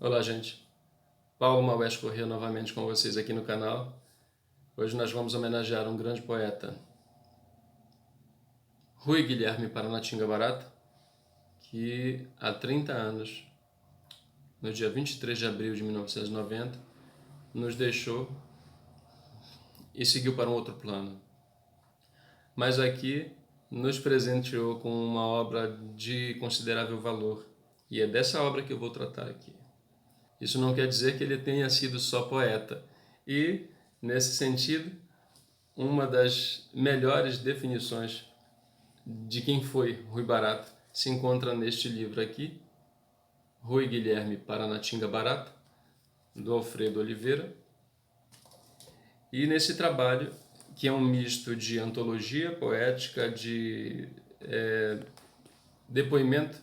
Olá, gente. Paulo Maués Corrêa novamente com vocês aqui no canal. Hoje nós vamos homenagear um grande poeta, Rui Guilherme Paranatinga Barata, que há 30 anos, no dia 23 de abril de 1990, nos deixou e seguiu para um outro plano. Mas aqui nos presenteou com uma obra de considerável valor, e é dessa obra que eu vou tratar aqui. Isso não quer dizer que ele tenha sido só poeta. E, nesse sentido, uma das melhores definições de quem foi Rui Barata se encontra neste livro aqui, Rui Guilherme Paranatinga Barata, do Alfredo Oliveira. E nesse trabalho, que é um misto de antologia poética, de depoimento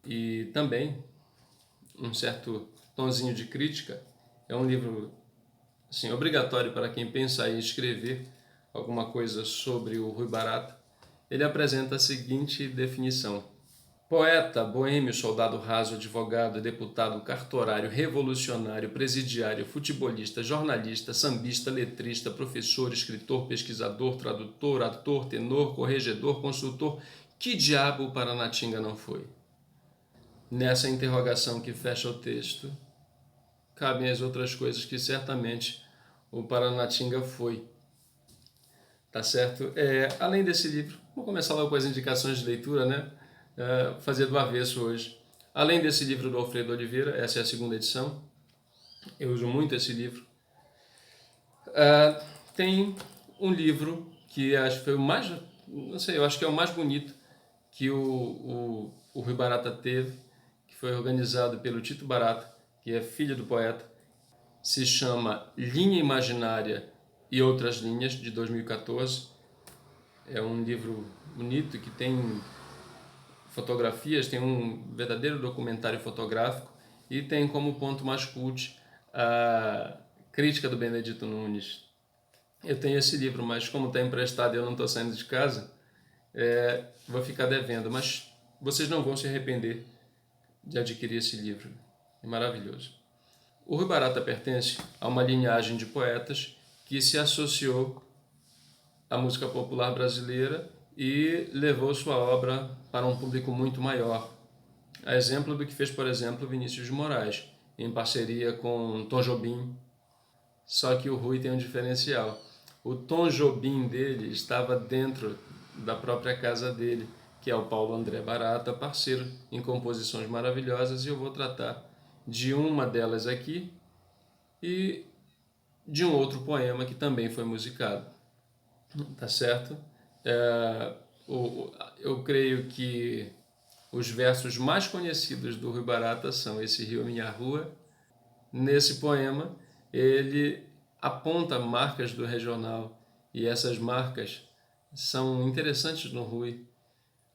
e também um certo tonzinho de crítica, é um livro assim, obrigatório para quem pensa em escrever alguma coisa sobre o Rui Barata. Ele apresenta a seguinte definição: poeta, boêmio, soldado raso, advogado, deputado, cartorário, revolucionário, presidiário, futebolista, jornalista, sambista, letrista, professor, escritor, pesquisador, tradutor, ator, tenor, corregedor, consultor. Que diabo o Paranatinga não foi? Nessa interrogação que fecha o texto, cabem as outras coisas que certamente o Paranatinga foi. Tá certo? Além desse livro, vou começar logo com as indicações de leitura, né? Fazer do avesso hoje. Além desse livro do Alfredo Oliveira, essa é a segunda edição, eu uso muito esse livro. Tem um livro que acho que foi o mais, não sei, eu acho que é o mais bonito que o Rui Barata teve, que foi organizado pelo Tito Barata, que é filho do poeta. Se chama Linha Imaginária e Outras Linhas, de 2014. É um livro bonito que tem fotografias, tem um verdadeiro documentário fotográfico e tem como ponto mais cult a crítica do Benedito Nunes. Eu tenho esse livro, mas como está emprestado e eu não estou saindo de casa, vou ficar devendo, mas vocês não vão se arrepender de adquirir esse livro. É maravilhoso. O Rui Barata pertence a uma linhagem de poetas que se associou à música popular brasileira e levou sua obra para um público muito maior. A exemplo do que fez, por exemplo, Vinícius de Moraes, em parceria com Tom Jobim. Só que o Rui tem um diferencial. O Tom Jobim dele estava dentro da própria casa dele, que é o Paulo André Barata, parceiro em composições maravilhosas, e eu vou tratar de uma delas aqui e de um outro poema que também foi musicado. Tá certo? Eu creio que os versos mais conhecidos do Rui Barata são Esse Rio é Minha Rua. Nesse poema, ele aponta marcas do regional, e essas marcas são interessantes no Rui,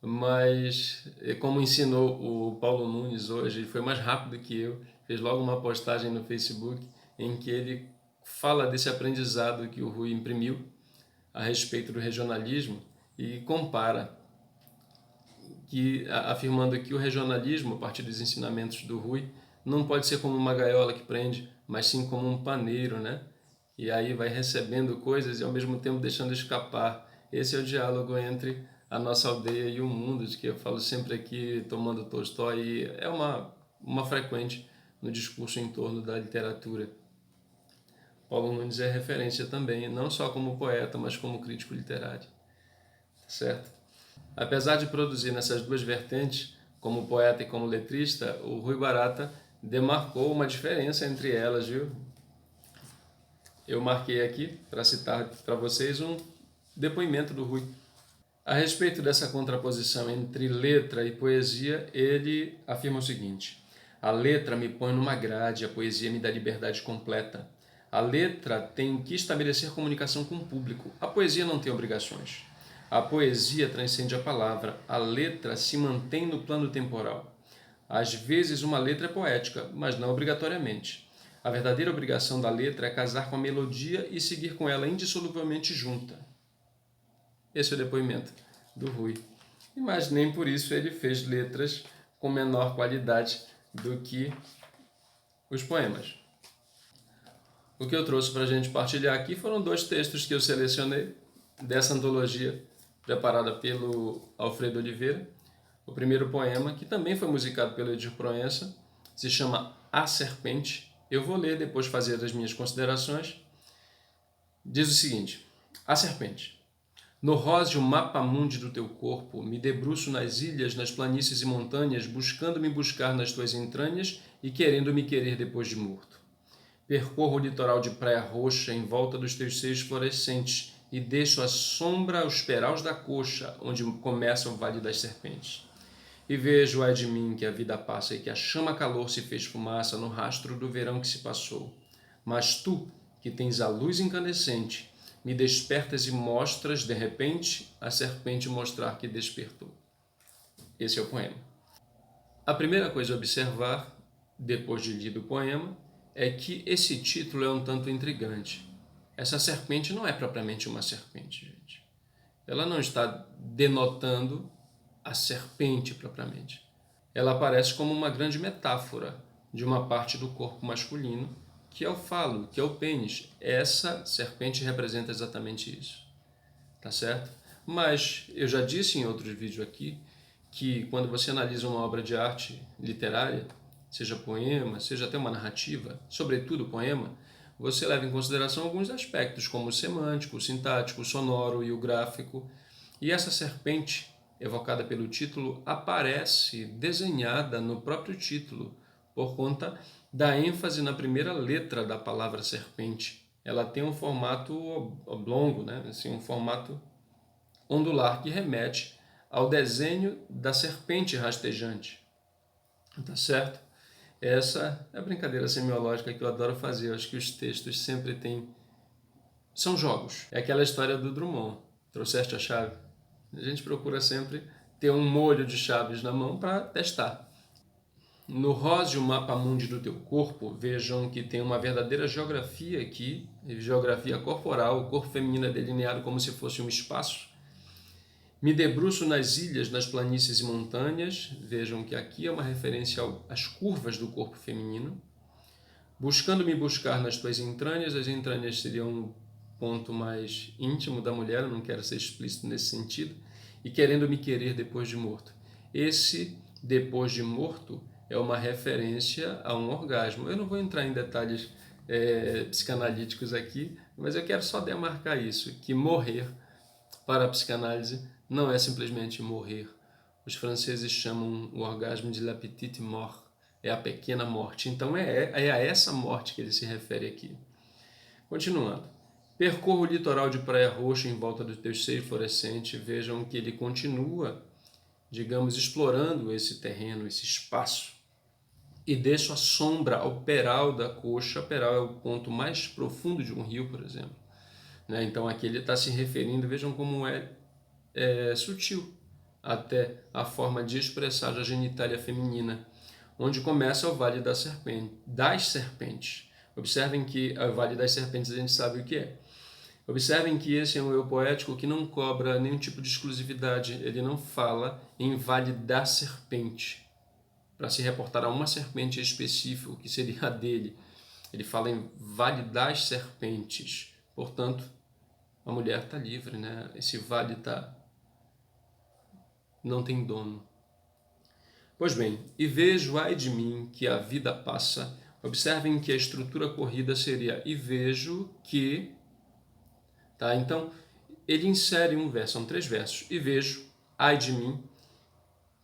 mas como ensinou o Paulo Nunes hoje, ele foi mais rápido que eu, fez logo uma postagem no Facebook em que ele fala desse aprendizado que o Rui imprimiu a respeito do regionalismo e compara, afirmando que o regionalismo, a partir dos ensinamentos do Rui, não pode ser como uma gaiola que prende, mas sim como um paneiro, né? E aí vai recebendo coisas e ao mesmo tempo deixando escapar. Esse é o diálogo entre a nossa aldeia e o mundo, de que eu falo sempre aqui, tomando Tolstói, e é uma frequente no discurso em torno da literatura. Paulo Nunes é referência também, não só como poeta, mas como crítico literário. Certo? Apesar de produzir nessas duas vertentes, como poeta e como letrista, o Rui Barata demarcou uma diferença entre elas, viu? Eu marquei aqui, para citar para vocês, um depoimento do Rui. A respeito dessa contraposição entre letra e poesia, ele afirma o seguinte: a letra me põe numa grade, a poesia me dá liberdade completa. A letra tem que estabelecer comunicação com o público. A poesia não tem obrigações. A poesia transcende a palavra. A letra se mantém no plano temporal. Às vezes uma letra é poética, mas não obrigatoriamente. A verdadeira obrigação da letra é casar com a melodia e seguir com ela indissoluvelmente junta. Esse é o depoimento do Rui. Mas nem por isso ele fez letras com menor qualidade do que os poemas. O que eu trouxe para a gente partilhar aqui foram 2 textos que eu selecionei dessa antologia preparada pelo Alfredo Oliveira. O primeiro poema, que também foi musicado pelo Edir Proença, se chama A Serpente. Eu vou ler, depois fazer as minhas considerações. Diz o seguinte: A Serpente. No róseo mapa-mundi do teu corpo, me debruço nas ilhas, nas planícies e montanhas, buscando me buscar nas tuas entranhas e querendo me querer depois de morto. Percorro o litoral de Praia Roxa em volta dos teus seios fluorescentes e deixo a sombra aos peraus da coxa, onde começa o Vale das Serpentes. E vejo, ai de mim, que a vida passa e que a chama-calor se fez fumaça no rastro do verão que se passou. Mas tu, que tens a luz incandescente, me despertas e mostras, de repente, a serpente mostrar que despertou. Esse é o poema. A primeira coisa a observar, depois de lido o poema, é que esse título é um tanto intrigante. Essa serpente não é propriamente uma serpente, gente. Ela não está denotando a serpente propriamente. Ela aparece como uma grande metáfora de uma parte do corpo masculino, que é o falo, que é o pênis. Essa serpente representa exatamente isso. Tá certo? Mas eu já disse em outros vídeos aqui que quando você analisa uma obra de arte literária, seja poema, seja até uma narrativa, sobretudo poema, você leva em consideração alguns aspectos, como o semântico, o sintático, o sonoro e o gráfico. E essa serpente, evocada pelo título, aparece desenhada no próprio título, por conta da ênfase na primeira letra da palavra serpente. Ela tem um formato oblongo, né? Assim, um formato ondular que remete ao desenho da serpente rastejante. Tá certo? Essa é a brincadeira semiológica que eu adoro fazer. Eu acho que os textos sempre têm... São jogos. É aquela história do Drummond. Trouxeste a chave? A gente procura sempre ter um molho de chaves na mão para testar. No róseo mapa-mundi do teu corpo, vejam que tem uma verdadeira geografia aqui, geografia corporal. O corpo feminino é delineado como se fosse um espaço. Me debruço nas ilhas, nas planícies e montanhas. Vejam que aqui é uma referência às curvas do corpo feminino. Buscando me buscar nas tuas entranhas. As entranhas seriam um ponto mais íntimo da mulher, eu não quero ser explícito nesse sentido. E querendo me querer depois de morto. Esse depois de morto é uma referência a um orgasmo. Eu não vou entrar em detalhes psicanalíticos aqui, mas eu quero só demarcar isso, que morrer para a psicanálise não é simplesmente morrer. Os franceses chamam o orgasmo de la petite mort, é a pequena morte. Então é a essa morte que ele se refere aqui. Continuando. Percorro o litoral de Praia Roxa em volta do teu seio fluorescente. Vejam que ele continua, digamos, explorando esse terreno, esse espaço. E deixo a sombra ao peral da coxa. O peral é o ponto mais profundo de um rio, por exemplo. Então aqui ele está se referindo, vejam como é sutil até a forma de expressar a genitália feminina, onde começa o Vale das Serpentes. Observem que o Vale das Serpentes a gente sabe o que é. Observem que esse é um eu poético que não cobra nenhum tipo de exclusividade. Ele não fala em Vale da Serpente, para se reportar a uma serpente específica, que seria a dele. Ele fala em Vale das Serpentes. Portanto, a mulher está livre, né? Esse vale não tem dono. Pois bem, e vejo, ai de mim, que a vida passa. Observem que a estrutura corrida seria e vejo que... Tá? Então, ele insere um verso, são 3 versos. E vejo, ai de mim,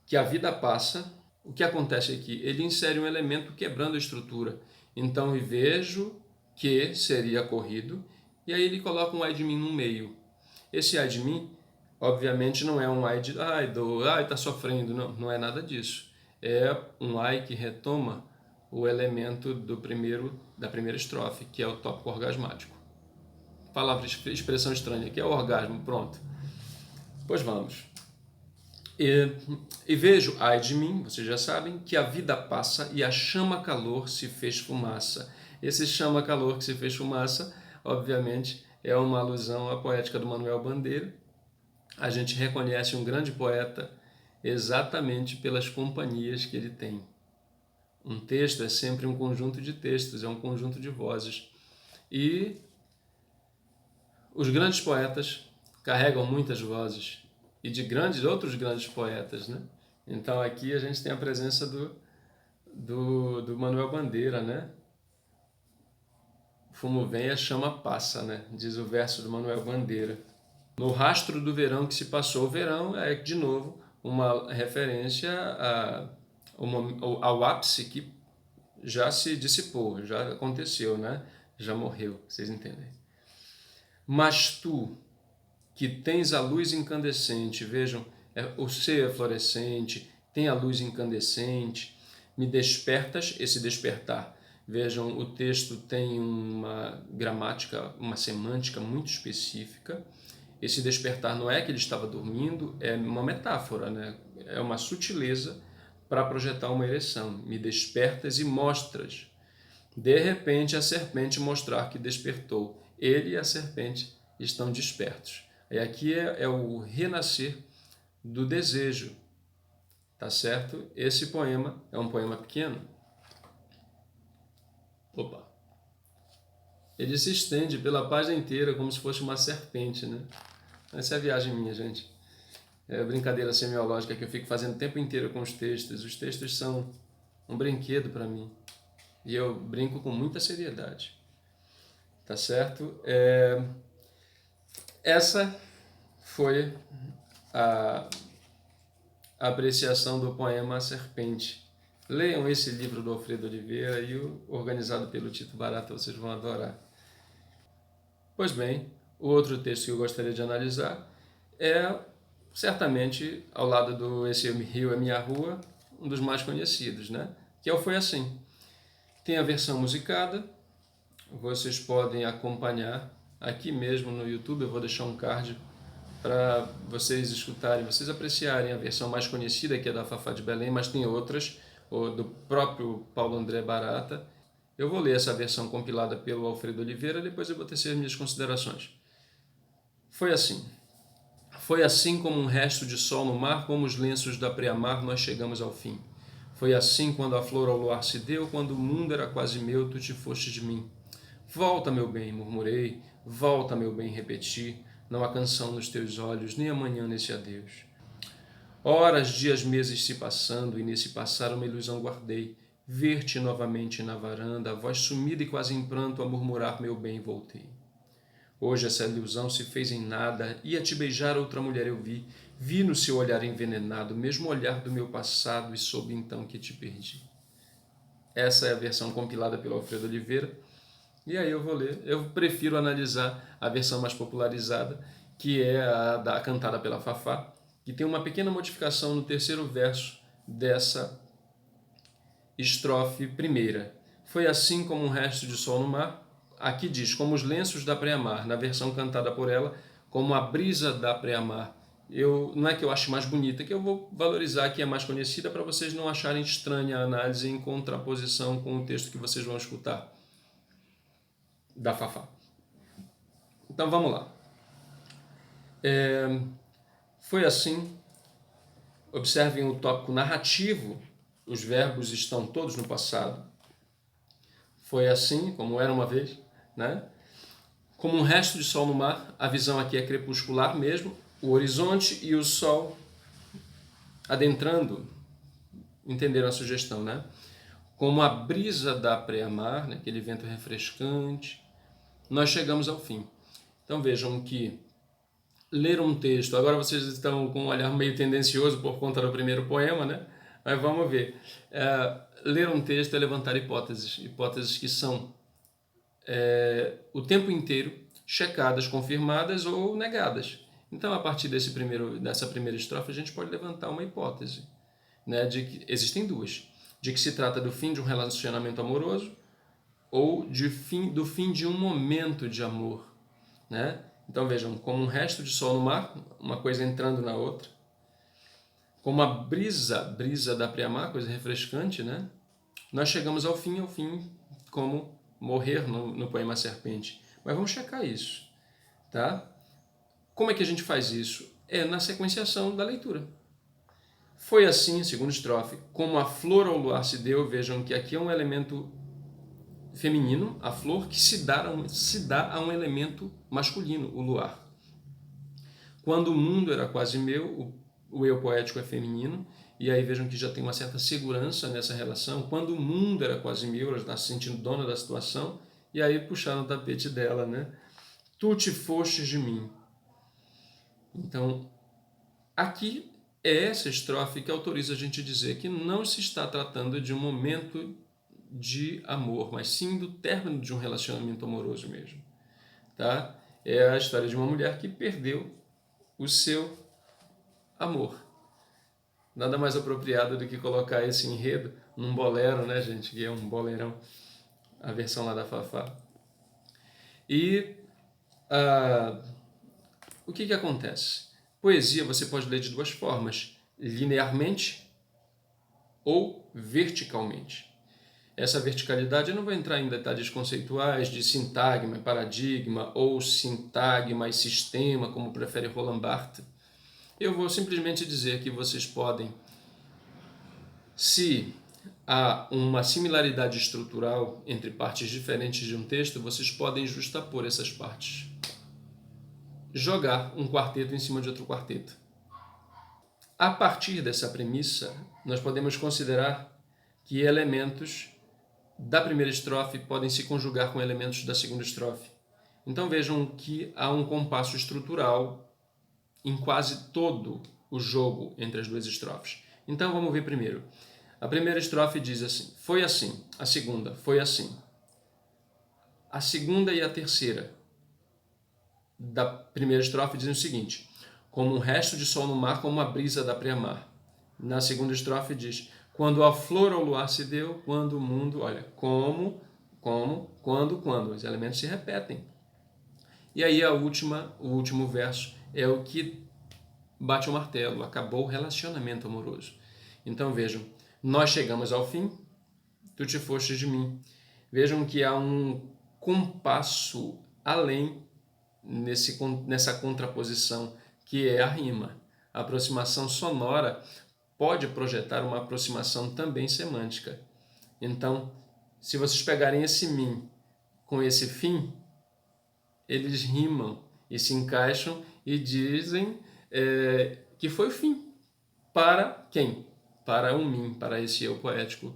que a vida passa. O que acontece aqui? Ele insere um elemento quebrando a estrutura. Então, e vejo que seria corrido. E aí ele coloca um ai de mim no meio. Esse ai de mim, obviamente, não é um ai de tá sofrendo, não é nada disso. É um ai que retoma o elemento da primeira estrofe, que é o tópico orgasmático. Palavra, expressão estranha, que é o orgasmo, pronto. Pois vamos. E vejo, ai de mim, vocês já sabem, que a vida passa e a chama-calor se fez fumaça. Esse chama-calor que se fez fumaça, obviamente, é uma alusão à poética do Manuel Bandeira. A gente reconhece um grande poeta exatamente pelas companhias que ele tem. Um texto é sempre um conjunto de textos, é um conjunto de vozes. E os grandes poetas carregam muitas vozes, e de outros grandes poetas, né? Então aqui a gente tem a presença do Manuel Bandeira, né? Fumo vem, a chama passa, né? Diz o verso do Manuel Bandeira. No rastro do verão que se passou, o verão é, de novo, uma referência ao ápice que já se dissipou, já aconteceu, né? Já morreu, vocês entendem. Mas tu, que tens a luz incandescente, vejam, o ser é fluorescente, tem a luz incandescente, me despertas, esse despertar. Vejam, o texto tem uma gramática, uma semântica muito específica. Esse despertar não é que ele estava dormindo, é uma metáfora, né? É uma sutileza para projetar uma ereção. Me despertas e mostras. De repente, a serpente mostrar que despertou. Ele e a serpente estão despertos. E aqui é o renascer do desejo, tá certo? Esse poema é um poema pequeno. Opa! Ele se estende pela página inteira como se fosse uma serpente, né? Essa é a viagem minha, gente. É a brincadeira semiológica que eu fico fazendo o tempo inteiro com os textos. Os textos são um brinquedo para mim. E eu brinco com muita seriedade. Tá certo? Essa foi a apreciação do poema A Serpente. Leiam esse livro do Alfredo Oliveira e o organizado pelo Tito Barata, vocês vão adorar. Pois bem, o outro texto que eu gostaria de analisar é, certamente, ao lado do Esse Rio é Minha Rua, um dos mais conhecidos, né? Que é o Foi Assim. Tem a versão musicada, vocês podem acompanhar aqui mesmo no YouTube, eu vou deixar um card para vocês escutarem, vocês apreciarem a versão mais conhecida, que é da Fafá de Belém, mas tem outras, do próprio Paulo André Barata. Eu vou ler essa versão compilada pelo Alfredo Oliveira, depois eu vou tecer minhas considerações. Foi assim. Foi assim como um resto de sol no mar, como os lenços da preamar, nós chegamos ao fim. Foi assim quando a flor ao luar se deu, quando o mundo era quase meu, tu te foste de mim. Volta, meu bem, murmurei, volta, meu bem, repeti, não há canção nos teus olhos, nem amanhã nesse adeus. Horas, dias, meses se passando, e nesse passar uma ilusão guardei, ver-te novamente na varanda, a voz sumida e quase em pranto, a murmurar, meu bem, voltei. Hoje essa ilusão se fez em nada, ia te beijar outra mulher eu vi no seu olhar envenenado, mesmo olhar do meu passado, e soube então que te perdi. Essa é a versão compilada pelo Alfredo Oliveira, e aí eu vou ler. Eu prefiro analisar a versão mais popularizada, que é a cantada pela Fafá, que tem uma pequena modificação no terceiro verso dessa estrofe primeira. Foi assim como um resto de sol no mar. Aqui diz, como os lenços da preamar, na versão cantada por ela, como a brisa da preamar. Não é que eu ache mais bonita, que eu vou valorizar que é mais conhecida para vocês não acharem estranha a análise em contraposição com o texto que vocês vão escutar da Fafá. Então vamos lá. Foi assim, observem o tópico narrativo, os verbos estão todos no passado. Foi assim, como era uma vez, né? Como um resto de sol no mar, a visão aqui é crepuscular mesmo, o horizonte e o sol adentrando, entenderam a sugestão, né? Como a brisa da preamar, né? Aquele vento refrescante, nós chegamos ao fim. Então vejam que ler um texto, agora vocês estão com um olhar meio tendencioso por conta do primeiro poema, né? Mas vamos ver. Ler um texto é levantar hipóteses que são o tempo inteiro checadas, confirmadas ou negadas. Então, a partir dessa primeira estrofe, a gente pode levantar uma hipótese, né, de que existem duas, de que se trata do fim de um relacionamento amoroso ou do fim de um momento de amor, né? Então vejam, como um resto de sol no mar, uma coisa entrando na outra, como a brisa da preamar, coisa refrescante, né? Nós chegamos ao fim como morrer no poema Serpente. Mas vamos checar isso, tá? Como é que a gente faz isso? É na sequenciação da leitura. Foi assim, segunda estrofe, como a flor ao luar se deu. Vejam que aqui é um elemento feminino, a flor, que se dá a um elemento masculino, o luar. Quando o mundo era quase meu, o eu poético é feminino, e aí vejam que já tem uma certa segurança nessa relação. Quando o mundo era quase meu, ela está se sentindo dona da situação, e aí puxaram o tapete dela, né? Tu te fostes de mim. Então, aqui é essa estrofe que autoriza a gente dizer que não se está tratando de um momento de amor, mas sim do término de um relacionamento amoroso mesmo. Tá? É a história de uma mulher que perdeu o seu amor. Nada mais apropriado do que colocar esse enredo num bolero, né, gente? Que é um bolerão, a versão lá da Fafá. E o que acontece? Poesia você pode ler de duas formas, linearmente ou verticalmente. Essa verticalidade, eu não vou entrar em detalhes conceituais de sintagma e paradigma, ou sintagma e sistema, como prefere Roland Barthes. Eu vou simplesmente dizer que vocês podem, se há uma similaridade estrutural entre partes diferentes de um texto, vocês podem justapor essas partes. Jogar um quarteto em cima de outro quarteto. A partir dessa premissa, nós podemos considerar que elementos da primeira estrofe podem se conjugar com elementos da segunda estrofe. Então vejam que há um compasso estrutural em quase todo o jogo entre as duas estrofes. Então vamos ver primeiro. A primeira estrofe diz assim, foi assim. A segunda, foi assim. A segunda e a terceira da primeira estrofe dizem o seguinte, como um resto de sol no mar, como uma brisa da pré-mar. Na segunda estrofe diz, quando a flor ao luar se deu, quando o mundo, olha, como, quando, os elementos se repetem. E aí o último verso é o que bate o martelo, acabou o relacionamento amoroso. Então vejam, nós chegamos ao fim, tu te fostes de mim. Vejam que há um compasso além nessa contraposição, que é a rima. A aproximação sonora pode projetar uma aproximação também semântica. Então, se vocês pegarem esse mim com esse fim, eles rimam e se encaixam e dizem que foi o fim. Para quem? Para o mim, para esse eu poético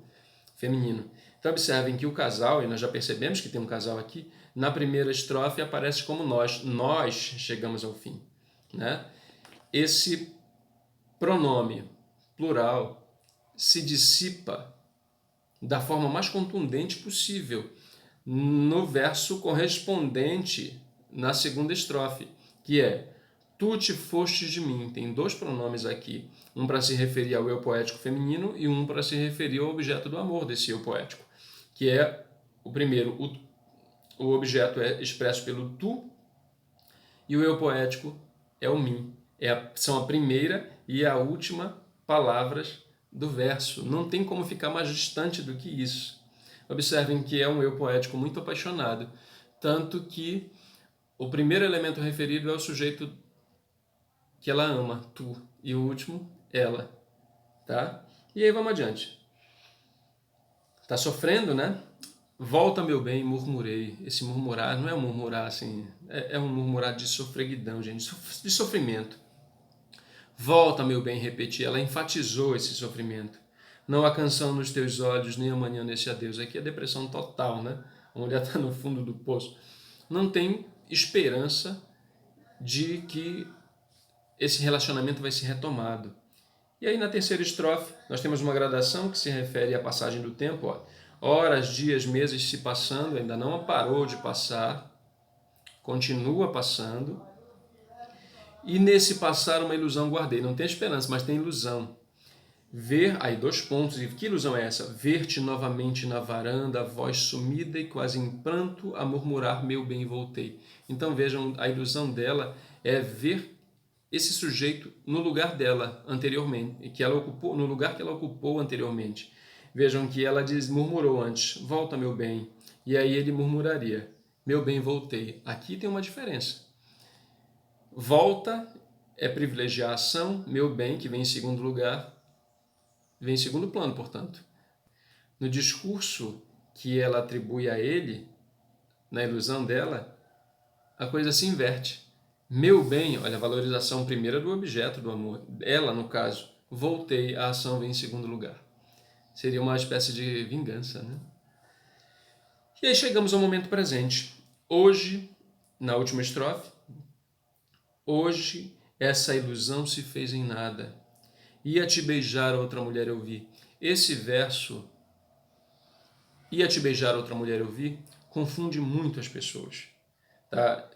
feminino. Então observem que o casal, e nós já percebemos que tem um casal aqui, na primeira estrofe aparece como nós chegamos ao fim. Né? Esse pronome plural se dissipa da forma mais contundente possível no verso correspondente na segunda estrofe, que é tu te fostes de mim. Tem dois pronomes aqui, um para se referir ao eu poético feminino e um para se referir ao objeto do amor desse eu poético, que é o primeiro, o objeto é expresso pelo tu e o eu poético é o mim. São a primeira e a última palavras do verso. Não tem como ficar mais distante do que isso. Observem que é um eu poético muito apaixonado, tanto que o primeiro elemento referido é o sujeito que ela ama, tu, e o último, ela. Tá? E aí vamos adiante. Tá sofrendo, né? Volta, meu bem, murmurei. Esse murmurar não é um murmurar assim, é um murmurar de sofreguidão, gente, de sofrimento. Volta, meu bem, repeti. Ela enfatizou esse sofrimento. Não há canção nos teus olhos, nem amanhã nesse adeus. Aqui é depressão total, né? A mulher está no fundo do poço. Não tem esperança de que esse relacionamento vai ser retomado. E aí na terceira estrofe nós temos uma gradação que se refere à passagem do tempo. Ó. Horas, dias, meses se passando, ainda não parou de passar, continua passando. E nesse passar uma ilusão guardei. Não tem esperança, mas tem ilusão. Ver, aí dois pontos, e que ilusão é essa? Ver-te novamente na varanda, a voz sumida e quase em pranto, a murmurar, meu bem, voltei. Então vejam, a ilusão dela é ver esse sujeito no lugar dela anteriormente, que ela ocupou, no lugar que ela ocupou anteriormente. Vejam que ela murmurou antes, volta, meu bem, e aí ele murmuraria, meu bem, voltei. Aqui tem uma diferença. Volta é privilegiar a ação, meu bem, que vem em segundo lugar, vem em segundo plano, portanto. No discurso que ela atribui a ele, na ilusão dela, a coisa se inverte. Meu bem, olha, a valorização primeira do objeto do amor. Ela, no caso, voltei, a ação vem em segundo lugar. Seria uma espécie de vingança, né? E aí chegamos ao momento presente. Hoje, na última estrofe, hoje essa ilusão se fez em nada. Ia te beijar outra mulher eu vi. Esse verso, ia te beijar outra mulher eu vi, confunde muito as pessoas. Tá?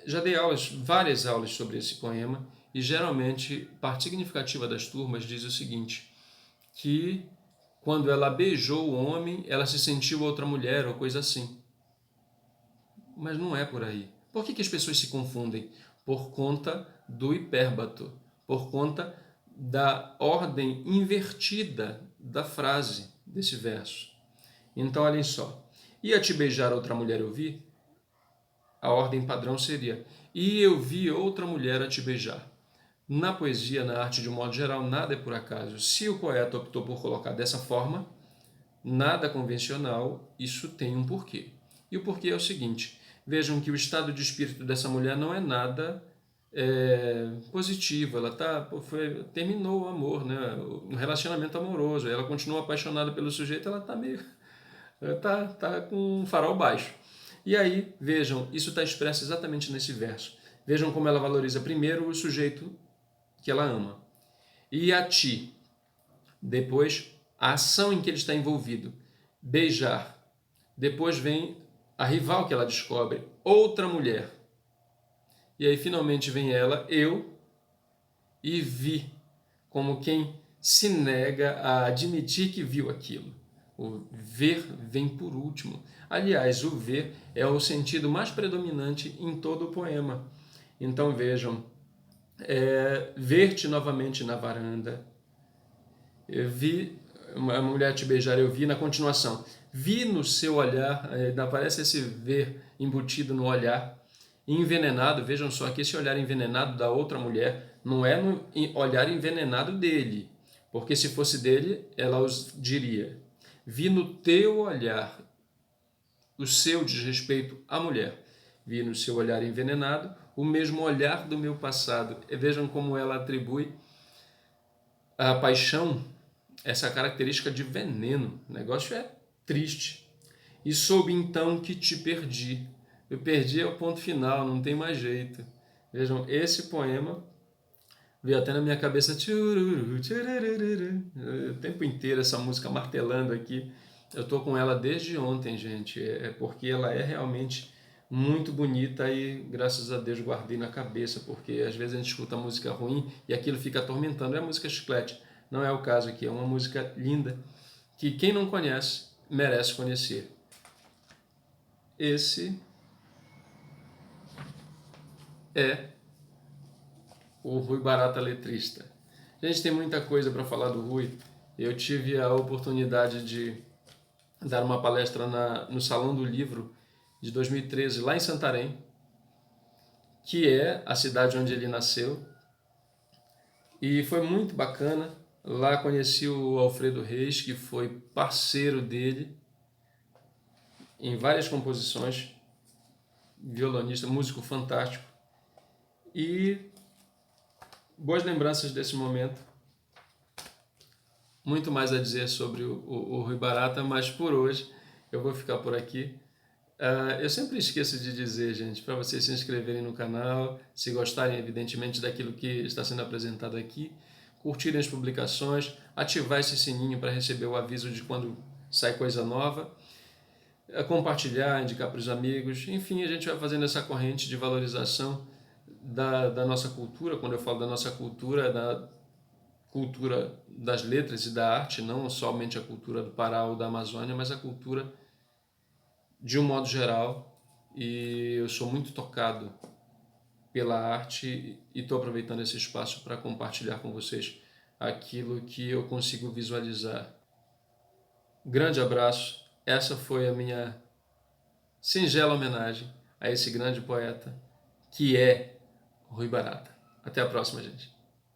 Já dei aulas, várias aulas sobre esse poema, e geralmente parte significativa das turmas diz o seguinte, que quando ela beijou o homem, ela se sentiu outra mulher ou coisa assim. Mas não é por aí. Por que as pessoas se confundem? Por conta do hipérbato, por conta da ordem invertida da frase desse verso. Então, olhem só. Ia te beijar outra mulher eu vi? A ordem padrão seria: e eu vi outra mulher a te beijar. Na poesia, na arte de um modo geral, nada é por acaso. Se o poeta optou por colocar dessa forma, nada convencional, isso tem um porquê. E o porquê é o seguinte: vejam que o estado de espírito dessa mulher não é nada positivo. Ela terminou o amor, né? O relacionamento amoroso. Ela continua apaixonada pelo sujeito, ela está meio. Tá com um farol baixo. E aí, vejam, isso está expresso exatamente nesse verso. Vejam como ela valoriza primeiro o sujeito que ela ama. E a ti, depois, a ação em que ele está envolvido. Beijar. Depois vem a rival que ela descobre, outra mulher. E aí, finalmente, vem ela, eu, e vi, como quem se nega a admitir que viu aquilo. O ver vem por último. Aliás, o ver é o sentido mais predominante em todo o poema. Então vejam, ver-te novamente na varanda, eu vi uma mulher te beijar, eu vi na continuação. Vi no seu olhar, aparece esse ver embutido no olhar, envenenado, vejam só que esse olhar envenenado da outra mulher não é no olhar envenenado dele, porque se fosse dele, ela os diria. Vi no teu olhar o seu desrespeito à mulher. Vi no seu olhar envenenado o mesmo olhar do meu passado. E vejam como ela atribui a paixão essa característica de veneno. O negócio é triste. E soube então que te perdi. Eu perdi é o ponto final, não tem mais jeito. Vejam, esse poema veio até na minha cabeça o tempo inteiro essa música martelando aqui. Eu tô com ela desde ontem, gente. É porque ela é realmente muito bonita e graças a Deus guardei na cabeça, porque às vezes a gente escuta música ruim e aquilo fica atormentando. É música chiclete. Não é o caso aqui. É uma música linda que quem não conhece merece conhecer. Esse é o Rui Barata letrista. Gente, tem muita coisa para falar do Rui. Eu tive a oportunidade de dar uma palestra no Salão do Livro de 2013, lá em Santarém, que é a cidade onde ele nasceu. E foi muito bacana. Lá conheci o Alfredo Reis, que foi parceiro dele em várias composições, violonista, músico fantástico. E boas lembranças desse momento. Muito mais a dizer sobre o Rui Barata, mas por hoje eu vou ficar por aqui. Eu sempre esqueço de dizer, gente, para vocês se inscreverem no canal, se gostarem, evidentemente, daquilo que está sendo apresentado aqui, curtirem as publicações, ativar esse sininho para receber o aviso de quando sai coisa nova, compartilhar, indicar para os amigos, enfim, a gente vai fazendo essa corrente de valorização da nossa cultura. Quando eu falo da nossa cultura, da cultura das letras e da arte, não somente a cultura do Pará ou da Amazônia, mas a cultura de um modo geral. E eu sou muito tocado pela arte e estou aproveitando esse espaço para compartilhar com vocês aquilo que eu consigo visualizar. Grande abraço, essa foi a minha singela homenagem a esse grande poeta que é Rui Barata. Até a próxima, gente.